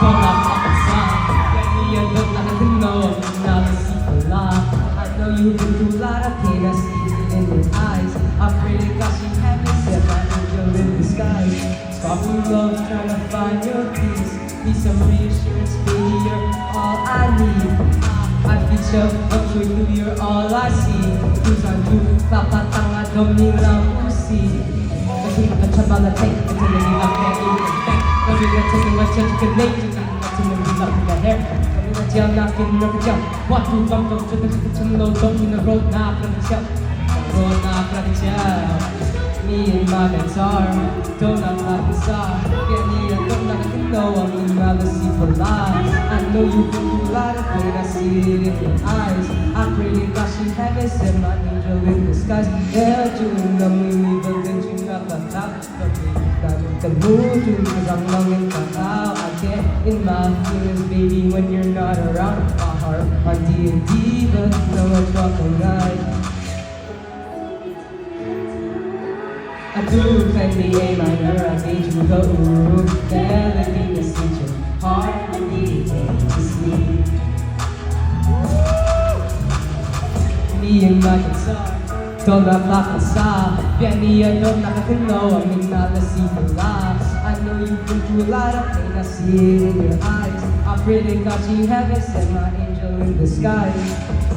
Don't knock off the sun. Get me a look like I can know I'm not a secret lie. I know you've been through a lot of pain, I see it in your eyes. I pray to God she heaven sent my angel in disguise. Talking love, trying to find your peace. Need some reassurance, baby, you're all I need. I feel so through you, you're all I see. Who's on you, papatanga, domilang usi. Kasi nakachaba na take, ito na nila kaya i-respect. Kami na taking my chance, good nature, taking my team and love in the hair. Kami na jail, knocking never jump. What you come from, to the low, don't in the road, knock on the shelf. Road, knock on the shelf. Me and my guitar, don't knock like a star. Get me a don't knock, I can know I'm in my see for life. I know you've been through a lot of pain, I see it in your eyes. I pray to God she heaven sent my angel in disguise. Yeah, June, I'm leaving, then you knock on top. Kamudu, cause I'm longing for how I get in my feelings, baby, when you're not around. My heart on D&D, but no one's walking right. I do play the A minor, I made you go ooh. Melody is your heart, I need to sleep. Me and my guitar, don't knock like a star. Get me a don't knock, I can know I'm in not the secret lies. I know you've been through a lot of pain, I see it in your eyes. I pray to God she heaven sent my angel in disguise.